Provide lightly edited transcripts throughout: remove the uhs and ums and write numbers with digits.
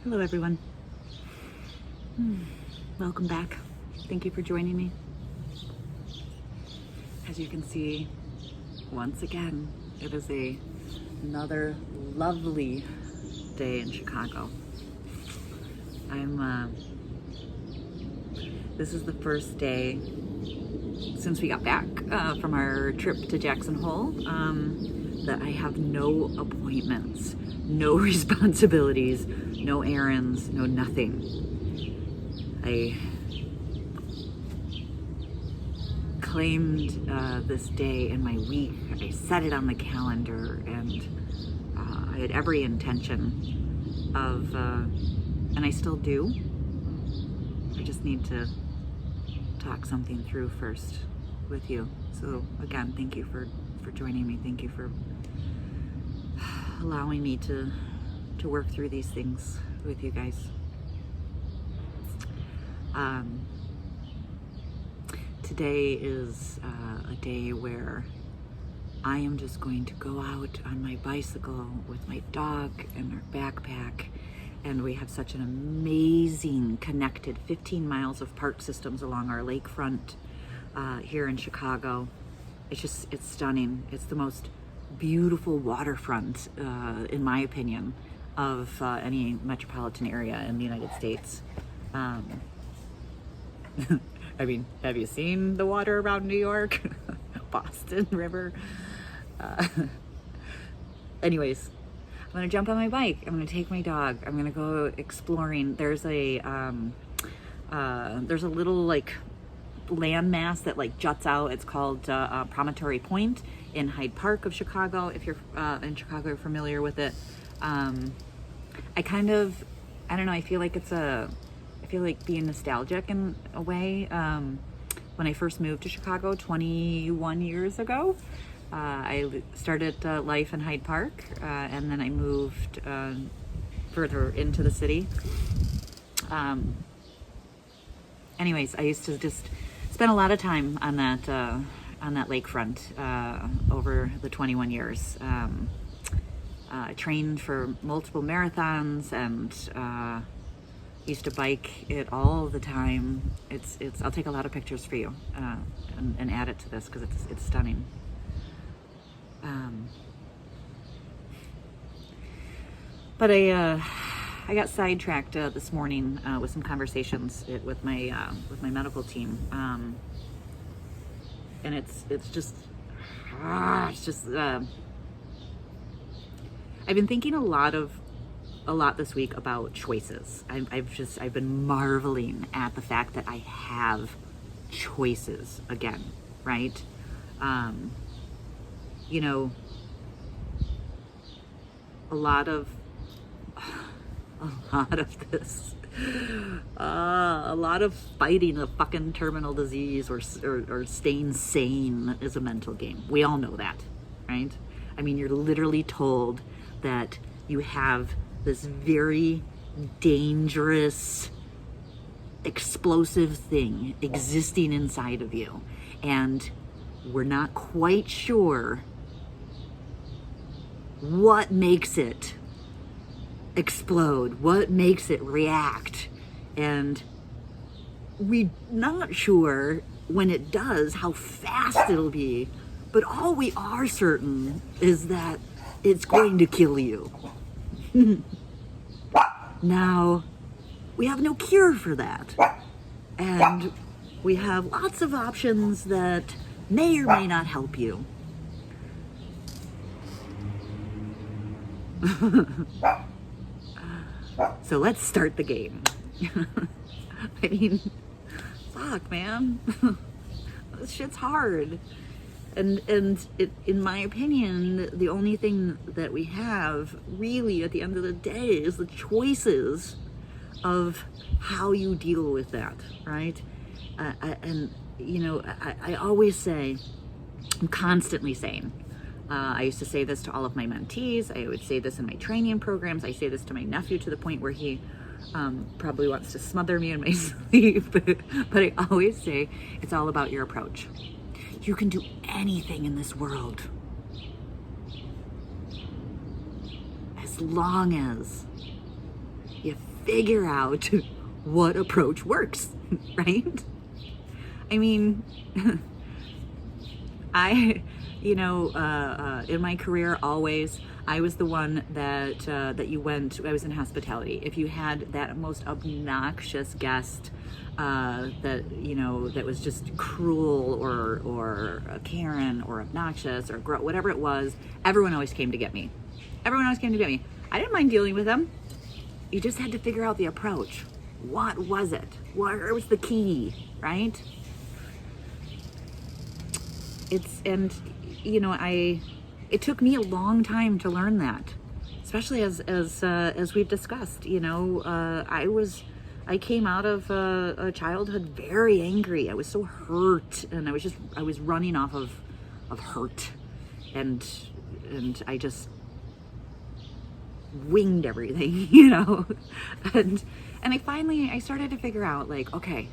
Hello, everyone. Welcome back. Thank you for joining me. As you can see, once again, it is another lovely day in Chicago. This is the first day since we got back from our trip to Jacksonville that I have no appointments, no responsibilities, no errands, no nothing. I claimed this day in my week. I set it on the calendar, and I had every intention of, and I still do. I just need to talk something through first with you. So again, thank you for joining me. Thank you for allowing me to work through these things with you guys. Today is a day where I am just going to go out on my bicycle with my dog and our backpack, and we have such an amazing connected 15 miles of park systems along our lakefront here in Chicago. It's stunning. It's the most beautiful waterfront, in my opinion, of any metropolitan area in the United States. I mean, have you seen the water around New York? Boston River? Anyways, I'm gonna jump on my bike. I'm gonna take my dog. I'm gonna go exploring. There's a little like landmass that like juts out. It's called Promontory Point in Hyde Park of Chicago. If you're in Chicago, you're familiar with it. I don't know. I feel like being nostalgic in a way. When I first moved to Chicago 21 years ago, I started life in Hyde Park, and then I moved further into the city. Anyways, I used to just spend a lot of time on that lakefront over the 21 years. I trained for multiple marathons and used to bike it all the time. I'll take a lot of pictures for you and add it to this because it's stunning. But I got sidetracked this morning with some conversations with my medical team, and it's just I've been thinking a lot this week about choices. I've been marveling at the fact that I have choices again, right? You know, a lot of this, a lot of fighting a fucking terminal disease or staying sane is a mental game. We all know that, right? I mean, you're literally told that you have this very dangerous, explosive thing existing inside of you, and we're not quite sure what makes it explode, what makes it react, and we're not sure when it does how fast it'll be, but all we are certain is that it's going to kill you. Now, we have no cure for that, and we have lots of options that may or may not help you. So let's start the game. I mean, fuck, man. This shit's hard. And it, in my opinion, the only thing that we have really at the end of the day is the choices of how you deal with that, right? And, you know, I always say, I'm constantly saying, I used to say this to all of my mentees. I would say this in my training programs. I say this to my nephew to the point where he probably wants to smother me in my sleep. But I always say, it's all about your approach. You can do anything in this world as long as you figure out what approach works, right? I mean, in my career, always, I was the one that you went. I was in hospitality. If you had that most obnoxious guest that was just cruel or a Karen or obnoxious or whatever it was, everyone always came to get me. Everyone always came to get me. I didn't mind dealing with them. You just had to figure out the approach. What was it? Where was the key, right? It took me a long time to learn that, especially as we've discussed. I came out of a childhood very angry. I was so hurt, and I was running off of hurt, and I just winged everything, and I started to figure out, like, okay,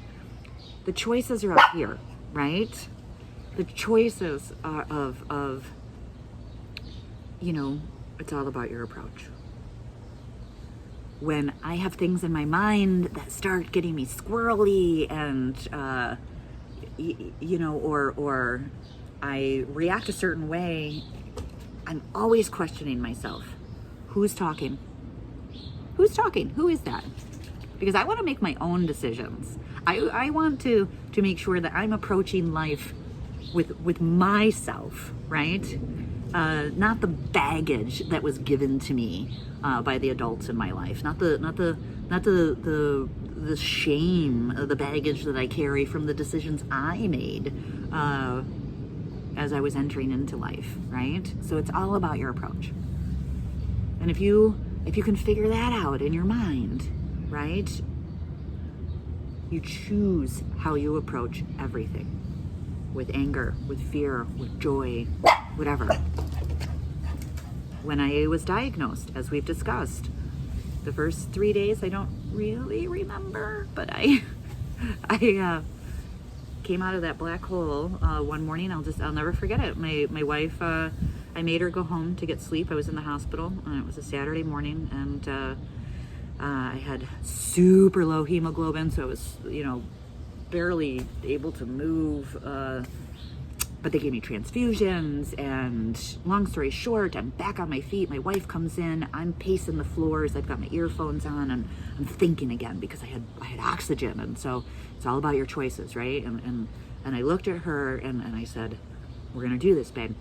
the choices are up here, right? The choices are of it's all about your approach. When I have things in my mind that start getting me squirrely and or I react a certain way, I'm always questioning myself. Who's talking? Who's talking? Who is that? Because I want to make my own decisions. I want to make sure that I'm approaching life with myself, right? Not the baggage that was given to me by the adults in my life. Not the shame, the baggage that I carry from the decisions I made as I was entering into life, right? So it's all about your approach. And if you can figure that out in your mind, right? You choose how you approach everything. With anger, with fear, with joy, whatever. When I was diagnosed, as we've discussed, the first 3 days I don't really remember, but I came out of that black hole one morning. I'll never forget it. My wife, I made her go home to get sleep. I was in the hospital, and it was a Saturday morning, and I had super low hemoglobin, so I was, barely able to move, but they gave me transfusions, and long story short, I'm back on my feet. My wife comes in, I'm pacing the floors, I've got my earphones on, and I'm thinking again because I had oxygen, and so it's all about your choices, right? And I looked at her and I said, we're gonna do this, babe.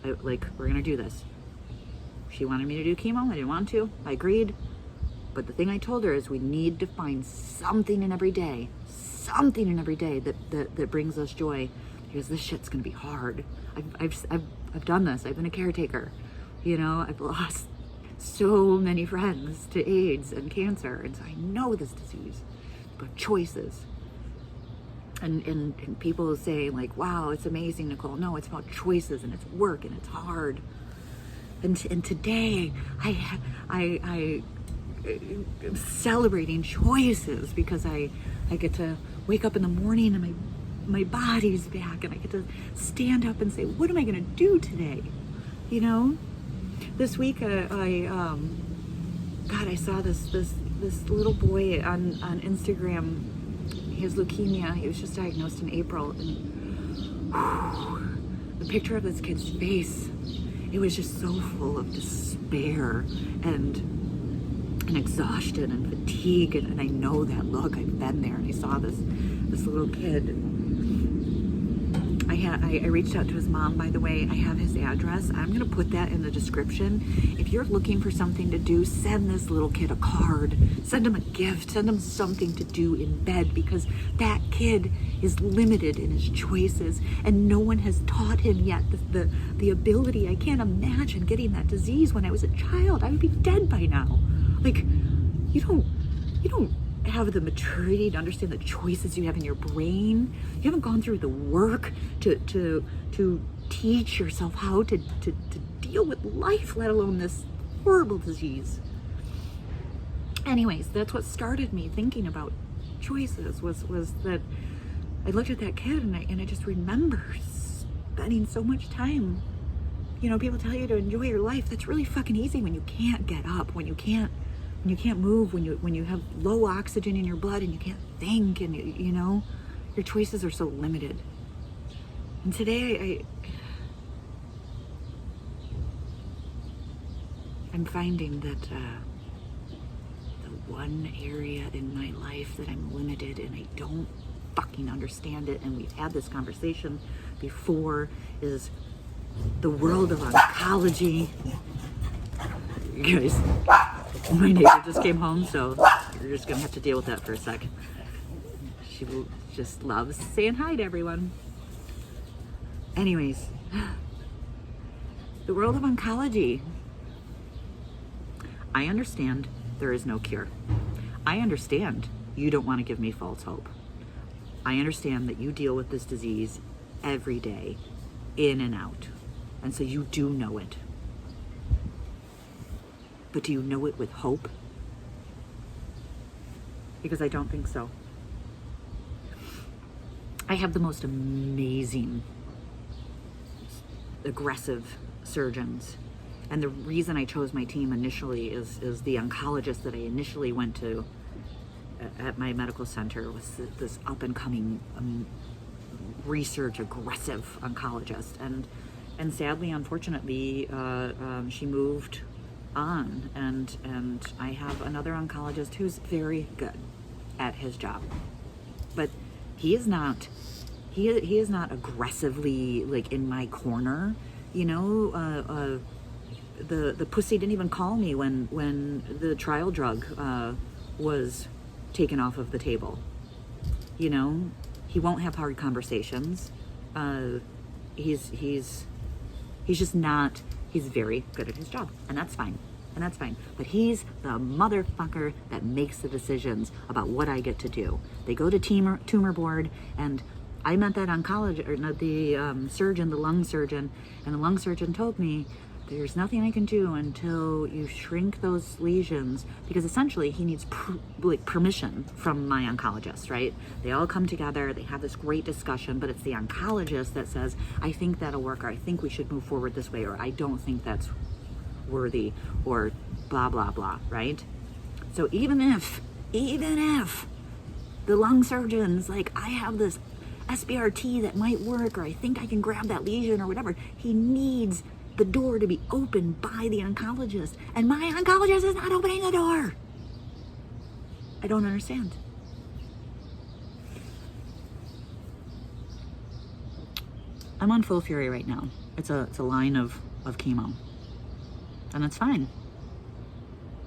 We're gonna do this. She wanted me to do chemo, I didn't want to, I agreed. But the thing I told her is we need to find something in every day that brings us joy, because this shit's gonna be hard. I've done this. I've been a caretaker. I've lost so many friends to AIDS and cancer, and so I know this disease. But choices. And people say, like, wow, it's amazing, Nicole. No, it's about choices, and it's work, and it's hard. And today I'm celebrating choices because I get to wake up in the morning and my body's back, and I get to stand up and say, what am I gonna do today? This week I saw this little boy on Instagram. He has leukemia. He was just diagnosed in April, and the picture of this kid's face, it was just so full of despair and exhaustion and fatigue, and I know that look. I've been there, and I saw this little kid. I reached out to his mom, by the way. I have his address. I'm gonna put that in the description. If you're looking for something to do, send this little kid a card, send him a gift, send him something to do in bed, because that kid is limited in his choices, and no one has taught him yet the ability. I can't imagine getting that disease when I was a child. I would be dead by now. Like, you don't have the maturity to understand the choices you have in your brain. You haven't gone through the work to teach yourself how to deal with life, let alone this horrible disease. Anyways, that's what started me thinking about choices, was that I looked at that kid and I just remember spending so much time. People tell you to enjoy your life. That's really fucking easy when you can't get up, when you can't And you can't move when you have low oxygen in your blood and you can't think, and you know, your choices are so limited. And today I'm finding that the one area in my life that I'm limited and I don't fucking understand it, and we've had this conversation before, is the world of oncology. You guys, my neighbor just came home, so you're just gonna have to deal with that for a sec. She just loves saying hi to everyone. Anyways, the world of oncology. I understand there is no cure. I understand you don't want to give me false hope. I understand that you deal with this disease every day, in and out. And so you do know it. But do you know it with hope? Because I don't think so. I have the most amazing, aggressive surgeons. And the reason I chose my team initially is the oncologist that I initially went to at my medical center was this up and coming research aggressive oncologist, and sadly, unfortunately, she moved on, and I have another oncologist who's very good at his job, but he is not aggressively like in my corner, you know. The pussy didn't even call me when the trial drug was taken off of the table. You know, he won't have hard conversations. He's just not. He's very good at his job, and that's fine. But he's the motherfucker that makes the decisions about what I get to do. They go to tumor board, and I met that oncologist, or not, the surgeon, the lung surgeon, and the lung surgeon told me, there's nothing I can do until you shrink those lesions, because essentially he needs permission from my oncologist, right? They all come together, they have this great discussion, but it's the oncologist that says, I think that'll work, or I think we should move forward this way, or I don't think that's worthy, or blah, blah, blah, right? So even if the lung surgeon's like, I have this SBRT that might work, or I think I can grab that lesion or whatever, he needs the door to be opened by the oncologist, and my oncologist is not opening the door. I don't understand. I'm on full fury right now. It's a line of chemo, and it's fine,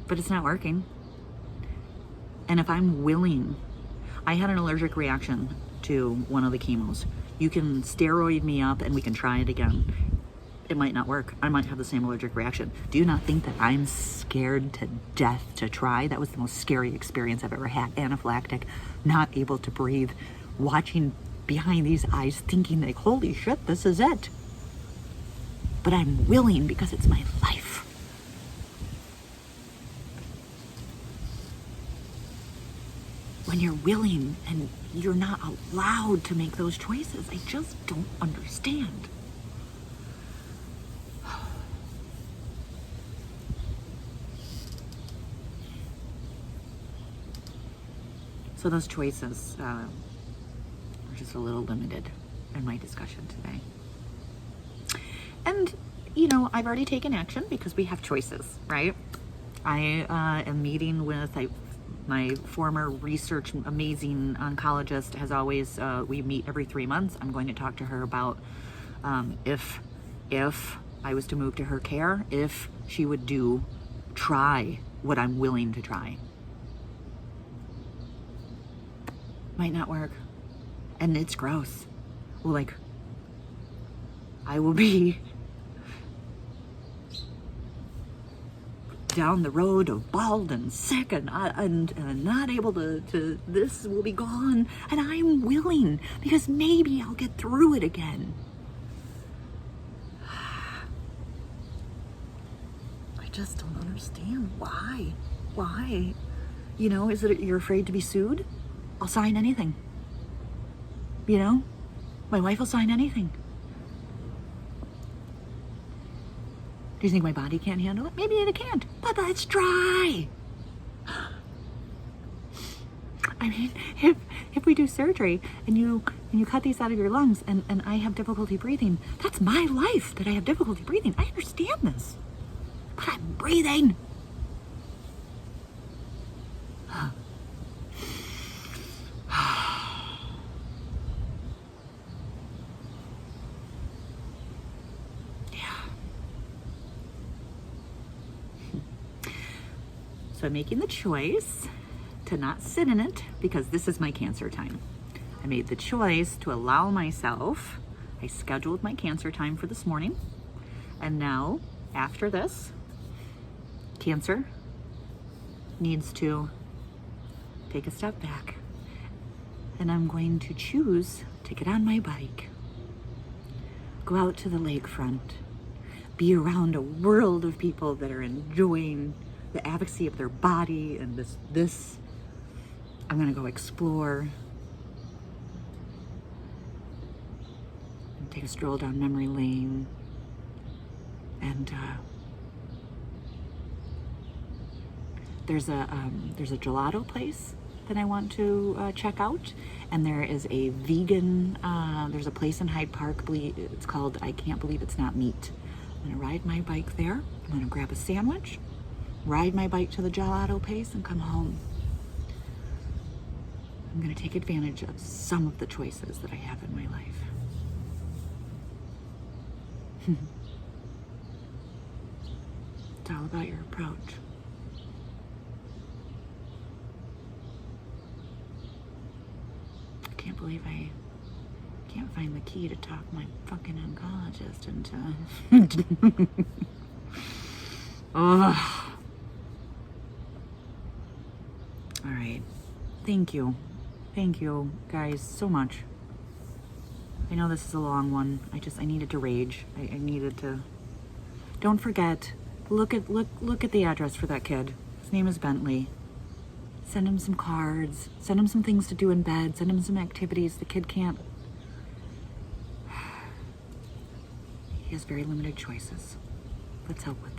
but it's not working. And if I'm willing, I had an allergic reaction to one of the chemos. You can steroid me up and we can try it again. It might not work. I might have the same allergic reaction. Do you not think that I'm scared to death to try? That was the most scary experience I've ever had. Anaphylactic, not able to breathe, watching behind these eyes, thinking like, holy shit, this is it. But I'm willing because it's my life. When you're willing and you're not allowed to make those choices, I just don't understand. So those choices are just a little limited in my discussion today. And, you know, I've already taken action because we have choices, right? I am meeting with my former research amazing oncologist. Has always, we meet every 3 months. I'm going to talk to her about if I was to move to her care, if she would try what I'm willing to try. Might not work, and it's gross. Well, like, I will be down the road of bald and sick and not able to this will be gone, and I'm willing because maybe I'll get through it again. I just don't understand why. You know, is it you're afraid to be sued? I'll sign anything. You know, my wife will sign anything. Do you think my body can't handle it? Maybe it can't, but let's try. I mean, if we do surgery and you cut these out of your lungs and I have difficulty breathing, that's my life that I have difficulty breathing. I understand this, but I'm breathing. So I'm making the choice to not sit in it because this is my cancer time. I made the choice to allow myself, I scheduled my cancer time for this morning, and now after this, cancer needs to take a step back, and I'm going to choose to get on my bike, go out to the lakefront, be around a world of people that are enjoying the advocacy of their body, and this I'm gonna go explore and take a stroll down memory lane, and there's a gelato place that I want to check out, and there is a vegan there's a place in Hyde Park, it's called I Can't Believe It's Not Meat. I'm gonna ride my bike there, I'm gonna grab a sandwich, ride my bike to the gelato place, and come home. I'm going to take advantage of some of the choices that I have in my life. It's all about your approach. I can't believe I can't find the key to talk my fucking oncologist into... Ugh. All right. Thank you guys so much. I know this is a long one. I needed to rage. I needed to. Don't forget, look at the address for that kid. His name is Bentley. Send him some cards. Send him some things to do in bed. Send him some activities. The kid can't. He has very limited choices. Let's help with